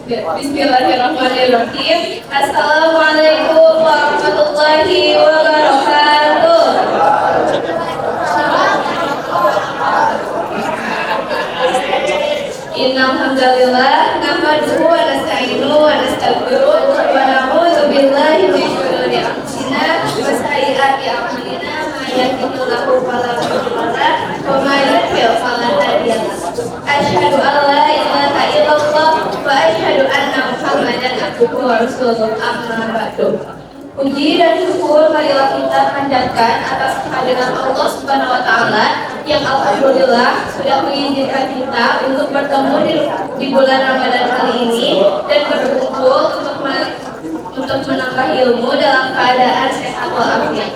Bismillahirrahmanirrahim. Assalamualaikum warahmatullahi wabarakatuh. Innal hamdalillah nahmaduhu wa nasta'inuhu wa nastaghfiruh wa na'udzu billahi min shururi anfusina wa sayyiati a'malina may yahdihillahu fala mudilla lahu wa may yudlil fala hadiya lahu. Asyhadu an la ilaha illallah wa asyhadu anna Muhammadan abduhu wa rasuluh. Amma ba'du. Puji dan syukur marilah kita panjatkan atas kehadiran Allah Subhanahu wa taala yang alhamdulillah sudah mengizinkan kita untuk bertemu di bulan Ramadan kali ini dan berkumpul untuk menambah ilmu dalam keadaan sehat walafiat.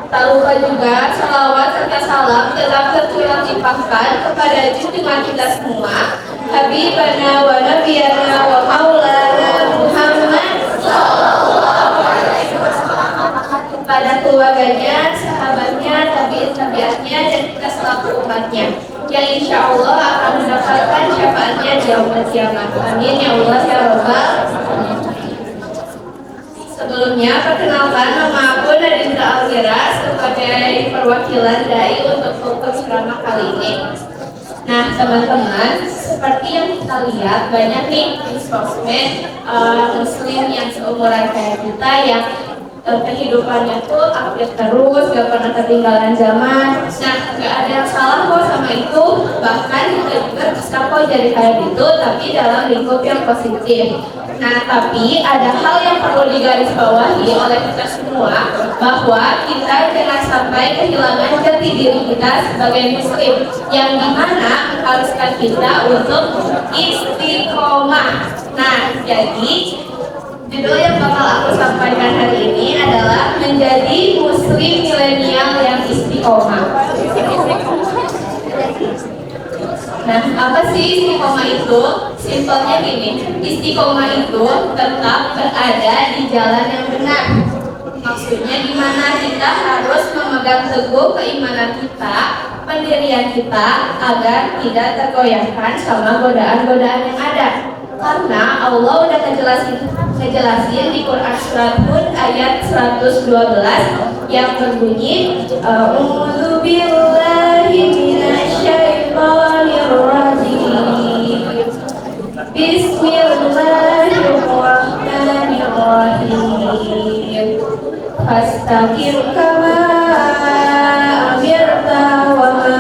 Tak lupa juga salawat serta salam tetap tercurah limpahkan kepada junjungan kita semua, Habibana wa Nabiyana wa Maulana Muhammad sallallahu alaihi wasallam, kepada keluarganya, sahabatnya, tabi'in-tabi'atnya, dan kita selaku umatnya yang insya Allah akan mendapatkan syafaatnya di yaumul kiamat. Amin ya Allah ya Rabbal alamin. Sebelumnya, perkenalkan nama aku Nadindra Algira sebagai perwakilan DAI untuk fokus ceramah kali ini. Nah, teman-teman, seperti yang kita lihat, banyak nih di sosmed muslim yang seumuran kayak kita yang kehidupannya tuh update terus, gak pernah ketinggalan zaman. Nah, gak ada yang salah kok sama itu. Bahkan kita juga bisa kok jadi kayak gitu, tapi dalam lingkup yang positif. Nah, tapi ada hal yang perlu digarisbawahi oleh kita semua, bahwa kita jangan sampai kehilangan jati diri kita sebagai muslim, yang dimana mengharuskan kita untuk istiqomah. Nah, jadi judul yang bakal aku sampaikan hari ini adalah menjadi muslim milenial yang istiqomah. Nah, apa sih istiqomah itu? Simpelnya gini, istiqomah itu tetap berada di jalan yang benar. Maksudnya gimana? Kita harus memegang teguh keimanan kita, pendirian kita, agar tidak tergoyahkan sama godaan-godaan yang ada. Karena Allah udah ngejelasin di Quran surat Hud ayat 112 yang berbunyi A'udzu billahi minasyaitonir rajim. Bismillahirrahmanirrahim. Fastaqim kama amirta wa ma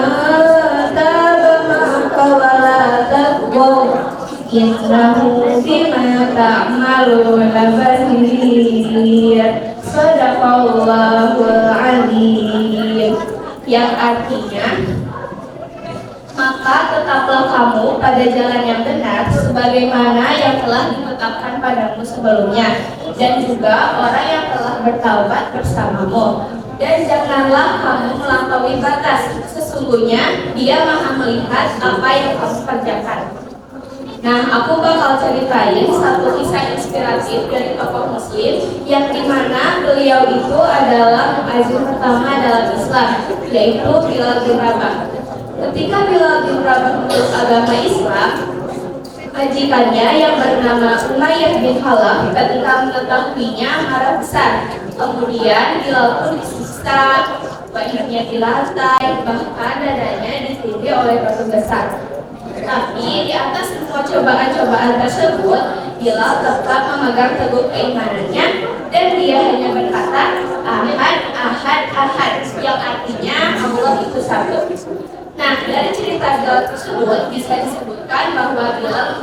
taba ma'aka wa la taqwa innahu bima ta'maluna basir. Shadaqallahul azim. Yang artinya, maka tetaplah kamu pada jalan yang benar sebagaimana yang telah ditetapkan padamu sebelumnya, dan juga orang yang telah bertaubat bersamamu. Dan janganlah kamu melampaui batas, sesungguhnya Dia Maha melihat apa yang kamu kerjakan. Nah, aku bakal ceritain satu kisah inspiratif dari tokoh muslim yang dimana beliau itu adalah muadzin pertama dalam Islam, yaitu Bilal bin Rabah. Ketika Bilal bin Rabah memeluk agama Islam, majikannya yang bernama Umayyah bin Khalaf ketika mengetahuinya marah besar. Kemudian Bilal pun disiksa, badannya dilantai, bahkan dadanya ditindih oleh batu besar. Tapi di atas semua cobaan-cobaan tersebut, Bilal tetap memegang teguh keimanannya, dan dia hanya berkata Ahad, Ahad, Ahad, yang artinya Allah itu satu. Nah, dari cerita Bilal tersebut bisa disebutkan bahwa Bilal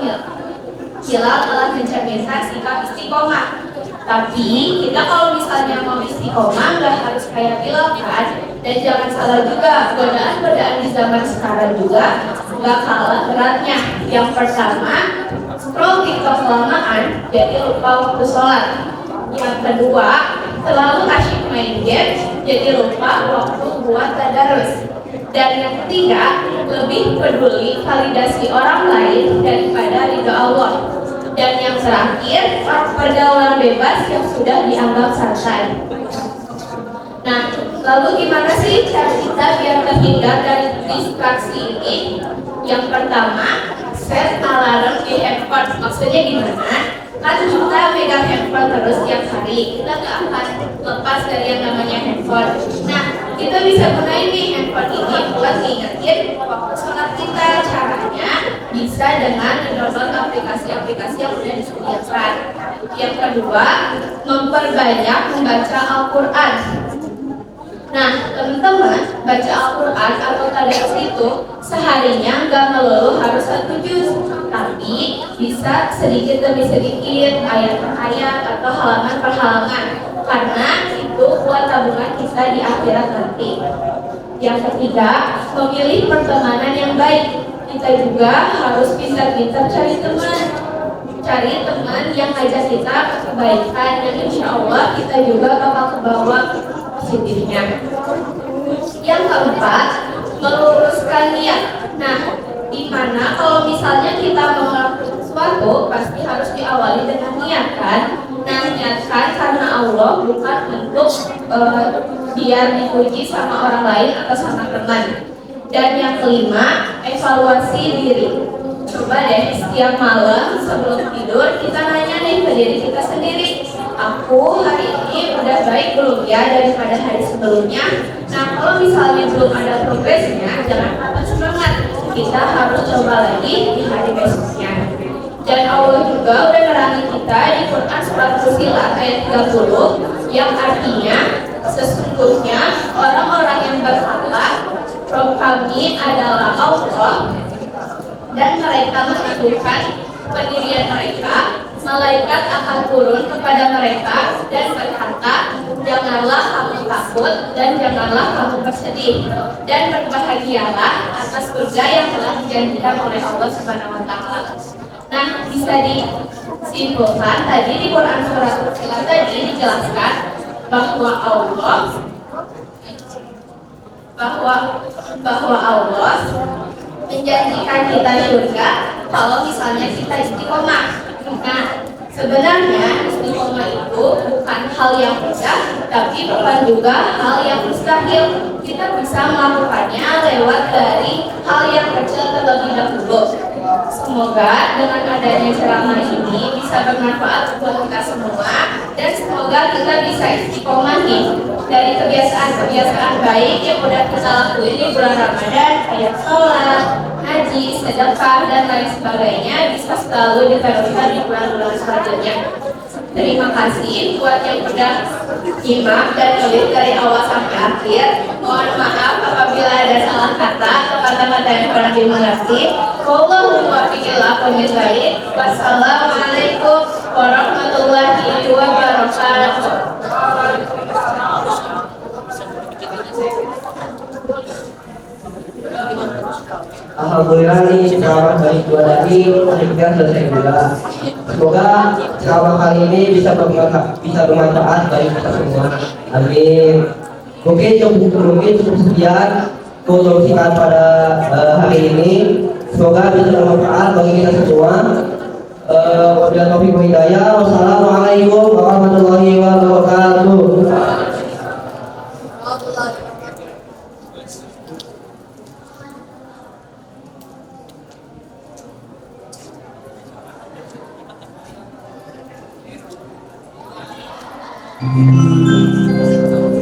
telah mencerminkan sikap istiqomah. Tapi kita kalau misalnya mau istiqomah nggak harus kayak Bilal kan. Dan jangan salah juga, godaan-godaan di zaman sekarang juga nggak kalah beratnya. Yang pertama, scroll TikTok kelamaan jadi lupa waktu sholat. Yang kedua, terlalu asyik main game jadi lupa waktu buat tadarus. Dan yang ketiga, lebih peduli validasi orang lain daripada ridho Allah. Dan yang terakhir, pergaulan bebas yang sudah dianggap santai. Nah, lalu gimana sih cara kita biar terhindar dari distraksi ini? Yang pertama, set alarm di handphone. Maksudnya gimana? Kan kita megang handphone terus tiap hari, kita nggak akan lepas dari yang namanya handphone. Nah, kita bisa gunain nih handphone ini buat ngingetin waktu sholat kita. Caranya bisa dengan mendownload aplikasi-aplikasi yang udah disediakan. Yang kedua, memperbanyak membaca Al-Quran. Nah, teman-teman, baca Al-Quran atau tadarus itu seharinya nggak melulu harus 1 juz, tapi bisa sedikit demi sedikit, ayat per ayat atau halaman per halaman, karena itu buat tabungan kita di akhirat nanti. Yang ketiga, memilih pertemanan yang baik. Kita juga harus pintar-pintar cari teman yang ngajak kita ke kebaikan, dan insya Allah kita juga bakal kebawa positifnya. Yang keempat, meluruskan niat. Nah, di mana kalau misalnya kita mau melakukan sesuatu pasti harus diawali dengan niat kan? Nah, niatkan karena Allah, bukan untuk biar dipuji sama orang lain atau sama teman. Dan yang kelima, evaluasi diri. Coba deh setiap malam sebelum tidur kita nanya nih ke diri kita sendiri, aku hari ini udah baik belum ya daripada hari sebelumnya. Nah, kalau misalnya belum ada progresnya, jangan patah semangat, kita harus coba lagi di hari besoknya. Dan Allah juga udah nerangin kita di Quran surat Fussilat ayat 30 yang artinya sesungguhnya orang-orang yang bertakwa Rob kami adalah Allah, dan mereka menentukan pendirian mereka. Malaikat akan turun kepada mereka dan berkata, janganlah kamu takut dan janganlah kamu bersedih, dan berbahagialah atas surga yang telah dijanjikan oleh Allah Subhanahu wa Ta'ala. Nah, bisa disimpulkan tadi di Quran surat Fussilat tadi dijelaskan bahwa Allah menjanjikan kita surga kalau misalnya kita istiqomah. Nah, sebenarnya istiqomah itu bukan hal yang mudah, tapi bukan juga hal yang mustahil. Kita bisa melakukannya lewat dari hal yang kecil terlebih dahulu. Semoga dengan adanya ceramah ini bisa bermanfaat buat kita semua, dan semoga kita bisa istiqomah nih dari kebiasaan-kebiasaan baik yang udah kita lakuin di bulan Ramadan, kayak sholat, haji, sedekah, dan lain sebagainya bisa selalu diteruskan di bulan-bulan selanjutnya. Terima kasih buat yang udah nyimak dan nulis dari awal sampai akhir. Mohon maaf apabila ada salah kata atau kata-kata yang kurang dimengerti. Wallahu muwaffiq ila aqwamit thoriq. Wassalamualaikum warahmatullahi wabarakatuh. Alhamdulillah nih ceramah dari dua dari akhirnya selesai juga. Semoga ceramah kali ini bisa bermanfaat bagi kita semua. Amin. Mungkin cukup sekian solusikan pada hari ini. Semoga bisa bermanfaat bagi kita semua. Wabillahi taufiq wal hidayah. Wassalamualaikum warahmatullahi wabarakatuh. Thank you.